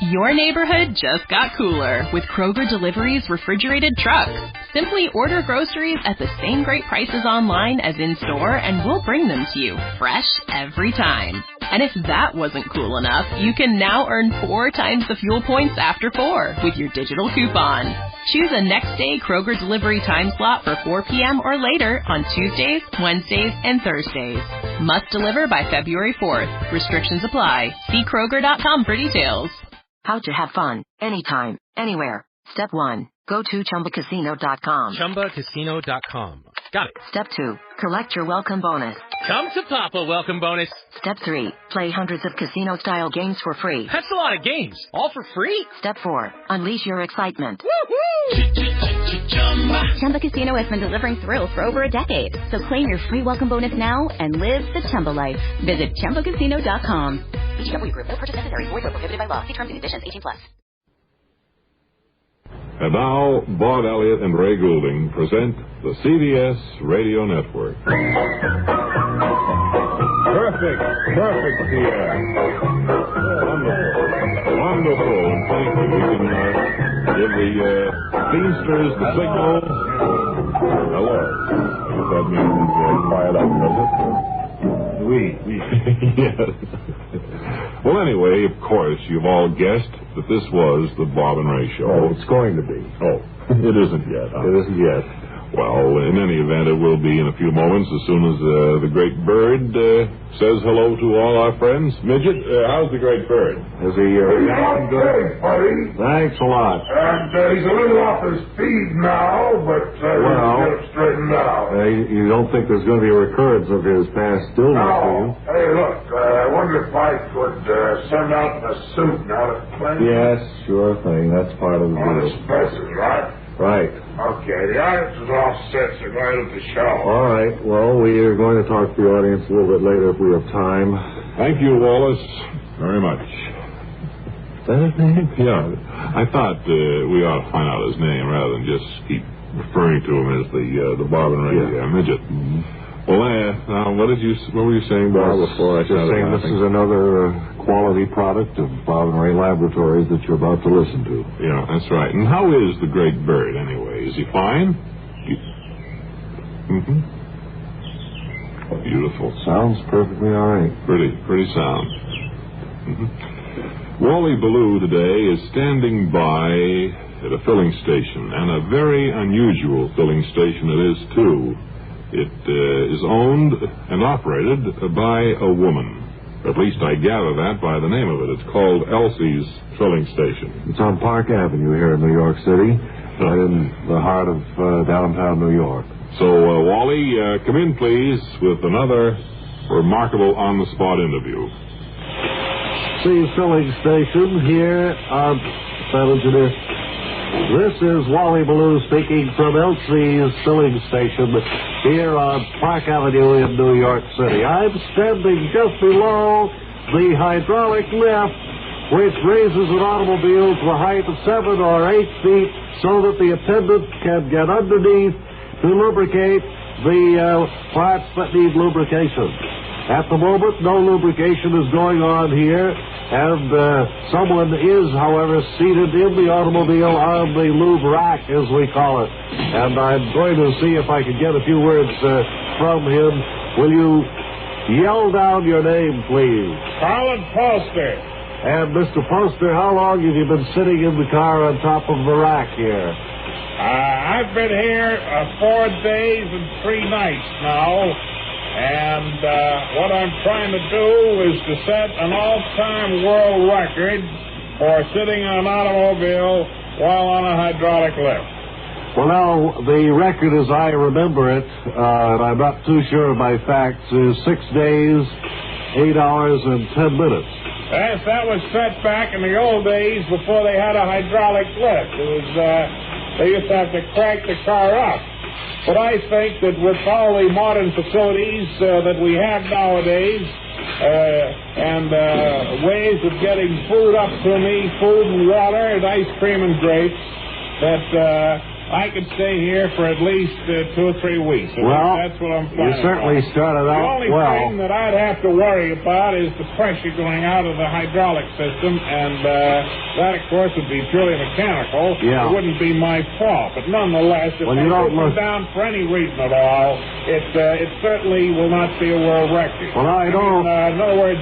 Your neighborhood just got cooler with Kroger Delivery's refrigerated truck. Simply order groceries at the same great prices online as in-store, and we'll bring them to you, fresh every time. And if that wasn't cool enough, you can now earn 4 times the fuel points after 4 with your digital coupon. Choose a next-day Kroger Delivery time slot for 4 p.m. or later on Tuesdays, Wednesdays, and Thursdays. Must deliver by February 4th. Restrictions apply. See Kroger.com for details. How to have fun, anytime, anywhere. Step 1. Go to ChumbaCasino.com. ChumbaCasino.com. Got it. Step 2. Collect your welcome bonus. Come to Papa welcome bonus. Step 3. Play hundreds of casino-style games for free. That's a lot of games. All for free? Step 4. Unleash your excitement. Chumba Casino has been delivering thrills for over a decade. So claim your free welcome bonus now and live the Chumba life. Visit ChumbaCasino.com. VGW Group. No purchase necessary. Void where prohibited by law. See terms and conditions. 18+. And now, Bob Elliott and Ray Goulding present the CBS Radio Network. Perfect, Pierre. Wonderful. And thank you. We can give the Teamsters the signal. Hello. That means quiet up, does it? Oui. Yes. Well, anyway, of course, you've all guessed that this was the Bob and Ray Show. Oh, it's going to be. Oh, it isn't yet. Huh? It isn't yet. Well, in any event, it will be in a few moments as soon as the Great Bird says hello to all our friends. Midget, how's the Great Bird? Is he... He's on great, buddy. Thanks a lot. And he's a little off his feed now, but we'll get him straightened out. You don't think there's going to be a recurrence of his past stillness, do you? Hey, look, I wonder if I could send out a suit now to play. Yes, sure thing. That's part of the On deal. expenses, right? Right. Okay, the audience is all set, so go ahead with the show. All right. Well, we are going to talk to the audience a little bit later if we have time. Thank you, Wallace, very much. Is that his name? Yeah. I thought we ought to find out his name rather than just keep referring to him as the Bob and Ray Midget. Mm-hmm. Well, now, what were you saying, Bob, before I just saying this is another quality product of Bob and Ray Laboratories that you're about to listen to. Yeah, that's right. And how is the Great Bird, anyway? Is he fine? Mm-hmm. Beautiful. Sounds perfectly all right. Pretty sound. Mm-hmm. Wally Ballou today is standing by at a filling station, and a very unusual filling station it is, too. It is owned and operated by a woman. At least I gather that by the name of it. It's called Elsie's Filling Station. It's on Park Avenue here in New York City, right in the heart of downtown New York. So, Wally, come in, please, with another remarkable on-the-spot interview. See, filling station here on San Engineer. This is Wally Ballou speaking from Elsie's Filling Station here on Park Avenue in New York City. I'm standing just below the hydraulic lift, which raises an automobile to a height of 7 or 8 feet so that the attendant can get underneath to lubricate the parts that need lubrication. At the moment, no lubrication is going on here, and someone is, however, seated in the automobile on the lube rack, as we call it. And I'm going to see if I can get a few words from him. Will you yell down your name, please? Colin Poster. And, Mr. Poster, how long have you been sitting in the car on top of the rack here? I've been here 4 days and 3 nights now. And what I'm trying to do is to set an all-time world record for sitting in an automobile while on a hydraulic lift. Well, now, the record as I remember it, and I'm not too sure of my facts, is 6 days, 8 hours, and 10 minutes. Yes, that was set back in the old days before they had a hydraulic lift. It was, they used to have to crank the car up. But I think that with all the modern facilities that we have nowadays and ways of getting food up to me, food and water and ice cream and grapes, that I could stay here for at least 2 or 3 weeks. Well, that's what I'm planning. You certainly started out well. The only thing that I'd have to worry about is the pressure going out of the hydraulic system, and that, of course, would be purely mechanical. Yeah. It wouldn't be my fault, but nonetheless, if I come down for any reason at all, it certainly will not be a world record. Well, I don't. In other words,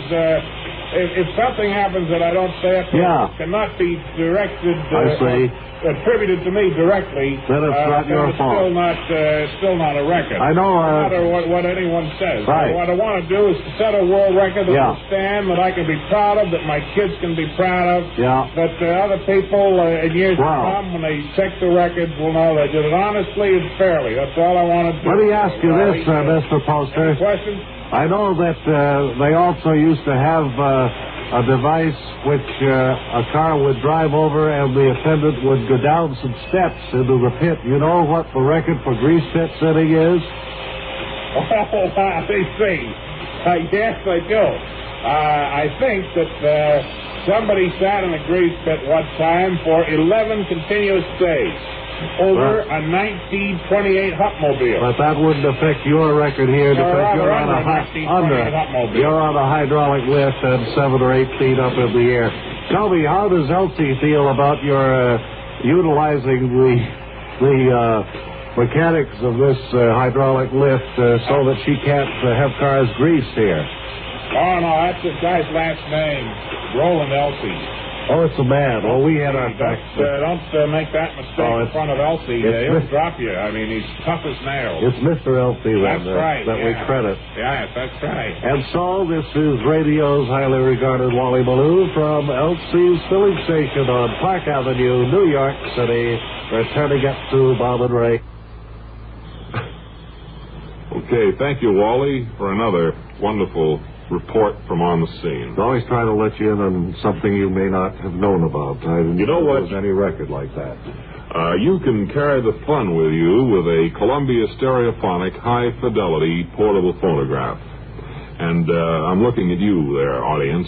if something happens that I don't say up there, it cannot be directed. Attributed to me directly. Then it's not your fault. It's still not a record. I know. No matter what anyone says. Right. What I want to do is to set a world record that will stand, that I can be proud of, that my kids can be proud of. Yeah. That other people in years to come, when they check the records, will know they did it honestly and fairly. That's all I want to do. Let me ask you this, Mr. Poster. Any questions? I know that they also used to have a device which a car would drive over and the attendant would go down some steps into the pit. You know what the record for grease pit setting is? Oh, I see. Yes, I do. I think that somebody sat in a grease pit one time for 11 continuous days over a 1928 Hupmobile. But that wouldn't affect your record here because you're on a hydraulic lift and 7 or 8 feet up in the air. Tell me, how does Elsie feel about your utilizing the mechanics of this hydraulic lift so that she can't have cars greased here? Oh, no, that's this guy's last name, Roland Elsie. Oh, it's a man. Well, we had our backs. Don't make that mistake in front of Elsie. He'll drop you. I mean, he's tough as nails. It's Mr. Elsie that we credit. Yes, that's right. And so this is radio's highly regarded Wally Ballou from Elsie's filling station on Park Avenue, New York City. Returning up to Bob and Ray. Okay, thank you, Wally, for another wonderful report from on the scene. Always trying to let you in on something you may not have known about. I didn't know there was any record like that. You can carry the fun with you with a Columbia Stereophonic high-fidelity portable phonograph. And I'm looking at you there, audience,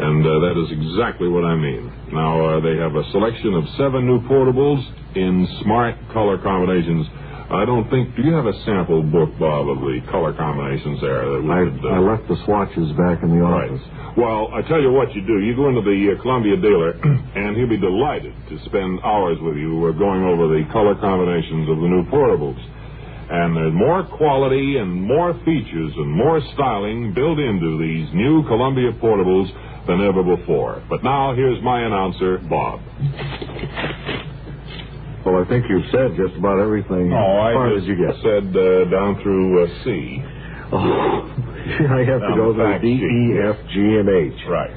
and that is exactly what I mean. Now, they have a selection of 7 new portables in smart color combinations. I don't think... Do you have a sample book, Bob, of the color combinations there? I left the swatches back in the office. Right. Well, I tell you what you do. You go into the Columbia dealer, and he'll be delighted to spend hours with you going over the color combinations of the new portables. And there's more quality and more features and more styling built into these new Columbia portables than ever before. But now, here's my announcer, Bob. Well, I think you've said just about everything. I did you get? Said down through C. Oh, I have to go to D, E, F, G, and H. Right.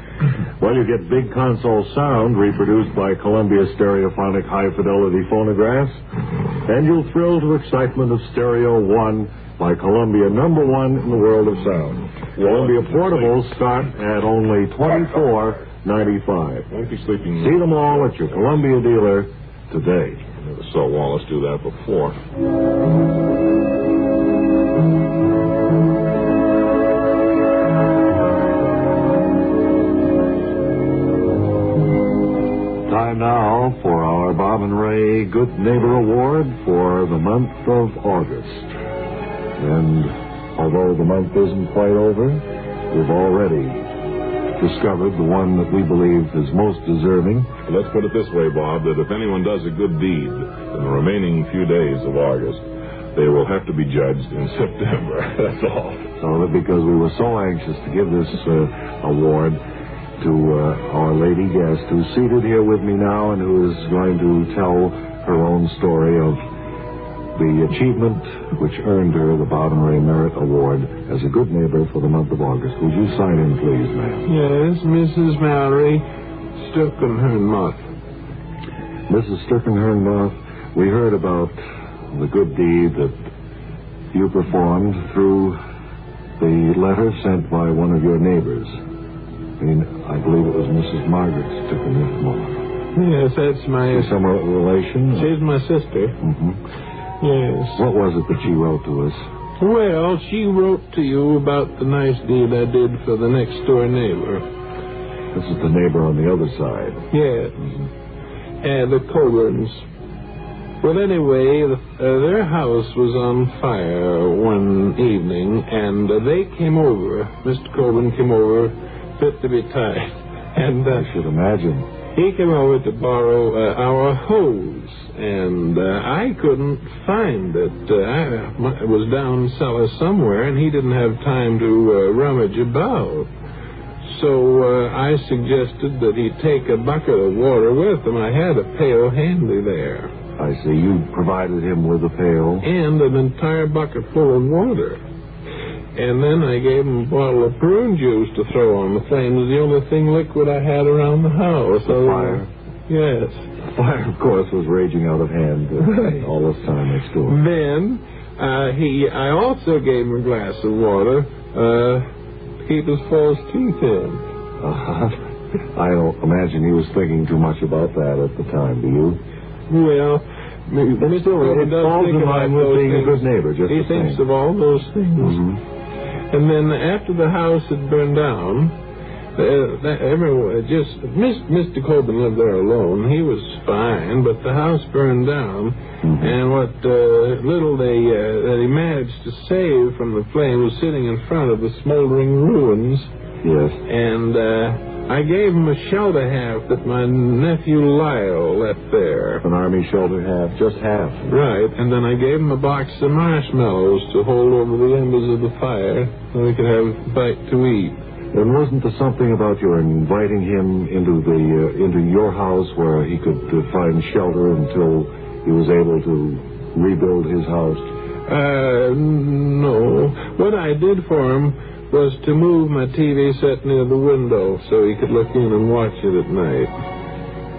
Well, you get big console sound reproduced by Columbia Stereophonic high-fidelity phonographs, and you'll thrill to excitement of Stereo 1 by Columbia, #1 in the world of sound. Columbia portables start at only $24.95. Won't be sleeping. See them all at your Columbia dealer today. Never saw Wallace do that before. Time now for our Bob and Ray Good Neighbor Award for the month of August. And although the month isn't quite over, we've already discovered the one that we believe is most deserving. Let's put it this way, Bob, that if anyone does a good deed in the remaining few days of August, they will have to be judged in September. That's all. So that because we were so anxious to give this award to our lady guest who's seated here with me now and who is going to tell her own story of the achievement which earned her the Bob and Ray Merit Award as a good neighbor for the month of August. Would you sign in, please, ma'am? Yes, Mrs. Mallory Sturkenhernmoth. Mrs. Sturkenhernmoth, we heard about the good deed that you performed through the letter sent by one of your neighbors. I believe it was Mrs. Margaret Sturkenhernmoth. Yes, that's my... She's some relation? She's my sister. Mm-hmm. Yes. What was it that she wrote to us? Well, she wrote to you about the nice deed I did for the next door neighbor. This is the neighbor on the other side. Yes. Mm-hmm. The Coburns. Well, anyway, their house was on fire one evening, and they came over. Mr. Colburn came over, fit to be tied. And I should imagine. He came over to borrow our hose, and I couldn't find it. I was down cellar somewhere, and he didn't have time to rummage about. So I suggested that he take a bucket of water with him. I had a pail handy there. I see. You provided him with a pail. And an entire bucket full of water. And then I gave him a bottle of prune juice to throw on the flames. It was the only thing liquid I had around the house. The fire? Yes. The fire, of course, was raging out of hand all this time next door. Then I also gave him a glass of water to keep his false teeth in. I don't imagine he was thinking too much about that at the time, do you? Well, Mr. Colburn does think about those being things. A good neighbor, just he thinks of all those things. Mm-hmm. And then after the house had burned down, Mr. Colburn lived there alone. He was fine, but the house burned down, and what little that he managed to save from the flame was sitting in front of the smoldering ruins. Yes. And I gave him a shelter half that my nephew Lyle left there. An army shelter half, just half. Right, and then I gave him a box of marshmallows to hold over the embers of the fire so he could have a bite to eat. And wasn't there something about your inviting him into your house where he could find shelter until he was able to rebuild his house? No. What I did for him was to move my TV set near the window so he could look in and watch it at night.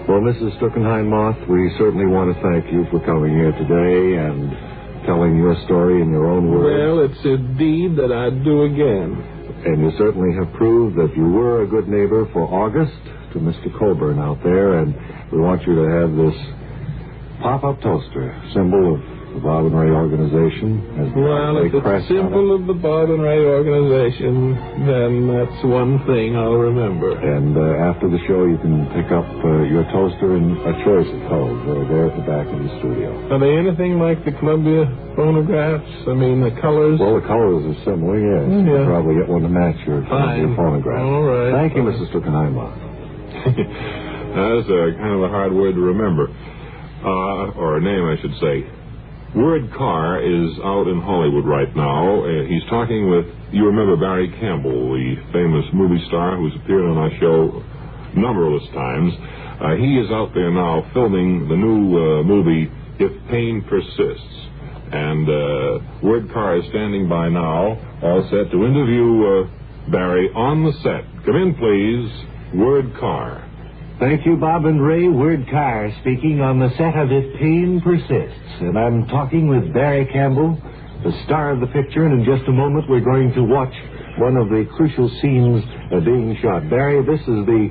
Well, Mrs. Struckenheim-Moth, we certainly want to thank you for coming here today and telling your story in your own words. Well, it's a deed that I'd do again. And you certainly have proved that you were a good neighbor for August to Mr. Colburn out there, and we want you to have this pop-up toaster, symbol of the Bob and Ray organization. Well, if it's a symbol of the Bob and Ray organization, then that's one thing I'll remember. And after the show, you can pick up your toaster and a choice of colors. They're there at the back of the studio. Are they anything like the Columbia phonographs? I mean, the colors? Well, the colors are similar, yes. Yeah. You'll probably get one to match your phonograph. All right. Thank you, Mrs. Struckenheim-Moth. That's kind of a hard word to remember. Or a name, I should say. Word Carr is out in Hollywood right now. He's talking with, you remember Barry Campbell, the famous movie star who's appeared on our show numberless times. He is out there now filming the new movie, If Pain Persists. And Word Carr is standing by now, all set to interview Barry on the set. Come in, please, Word Carr. Thank you, Bob and Ray. Word Carr speaking on the set of If Pain Persists. And I'm talking with Barry Campbell, the star of the picture, and in just a moment we're going to watch one of the crucial scenes being shot. Barry, this is the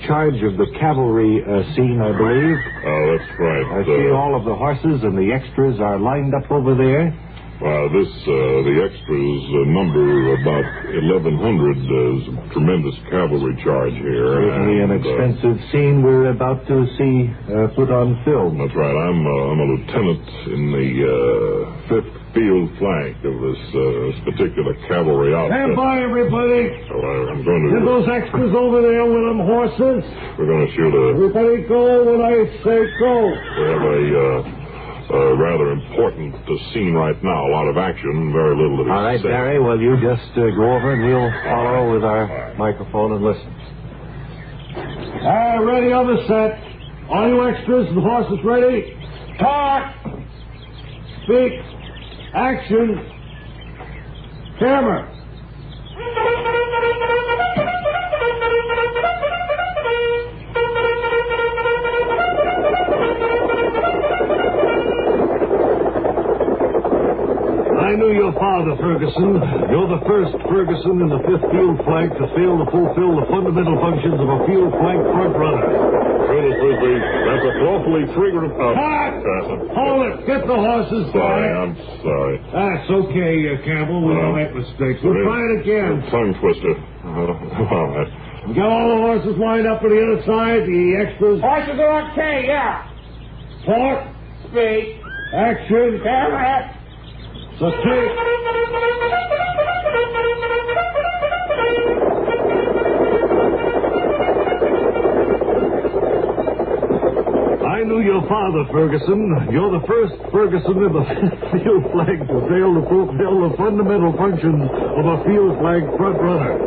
charge of the cavalry scene, I believe. Oh, that's right. I see all of the horses and the extras are lined up over there. Well, the extras number about 1,100. There's a tremendous cavalry charge here. Certainly an expensive scene we're about to see put on film. That's right. I'm a lieutenant in the 5th Field Flank of this particular cavalry outfit. Stand by, everybody. So I'm going to... Get those extras over there with them horses. We're going to shoot Everybody go when I say go. We have a rather important scene right now. A lot of action, very little to be All right, said. Barry, well, you just go over and we'll follow with our microphone and listen. Ready on the set. All you extras and horses ready. Talk. Speak. Action. Camera. I knew your father, Ferguson. You're the first Ferguson in the 5th Field Flank to fail to fulfill the fundamental functions of a field flank front runner. That's a awfully frequent... Hold it. Get the horses Sorry, back. I'm sorry. That's okay, Campbell. We don't make mistakes. We'll try it again. Tongue twister. All right. We got all the horses lined up on the other side. The extras. Horses are okay, yeah. Talk. Speak. Action, camera. The tape. I knew your father, Ferguson. You're the first Ferguson in the field flag to fail to fulfill the fundamental functions of a field flag front runner.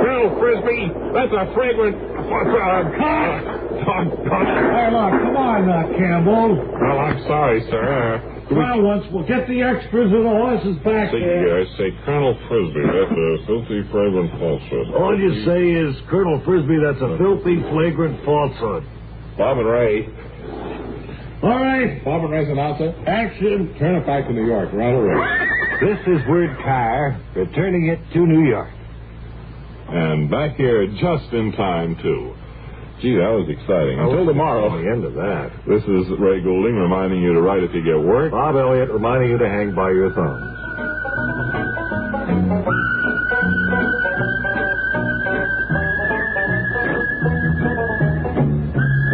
Colonel Frisbee, that's a fragrant... Hey, look, come on now, Campbell. Well, I'm sorry, sir. Well, once we'll get the extras and the horses back there. I say, Colonel Frisbee, that's a filthy, fragrant falsehood. All you say is, Colonel Frisbee, that's a filthy, flagrant falsehood. Bob and Ray. All right. Bob and Ray's announcer. Action. Turn it back to New York right away. This is Word Car, returning it to New York. And back here just in time, too. Gee, that was exciting. Until tomorrow. The end of that. This is Ray Goulding reminding you to write if you get work. Bob Elliott reminding you to hang by your thumbs.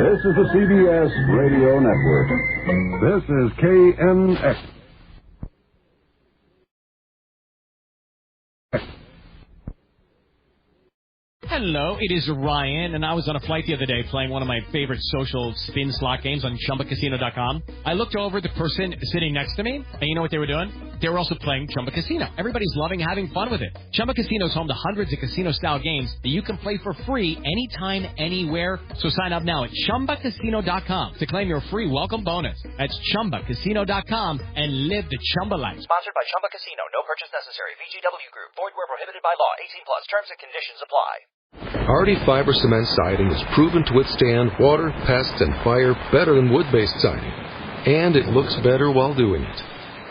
This is the CBS Radio Network. This is KNX. Hello, it is Ryan, and I was on a flight the other day playing one of my favorite social spin slot games on ChumbaCasino.com. I looked over the person sitting next to me, and you know what they were doing? They were also playing Chumba Casino. Everybody's loving having fun with it. Chumba Casino is home to hundreds of casino-style games that you can play for free anytime, anywhere. So sign up now at ChumbaCasino.com to claim your free welcome bonus. That's ChumbaCasino.com and live the Chumba life. Sponsored by Chumba Casino. No purchase necessary. VGW Group. Void where prohibited by law. 18+. Terms and conditions apply. Hardy Fiber Cement Siding is proven to withstand water, pests, and fire better than wood-based siding. And it looks better while doing it.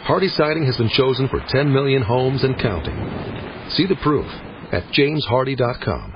Hardy Siding has been chosen for 10 million homes and counting. See the proof at jameshardy.com.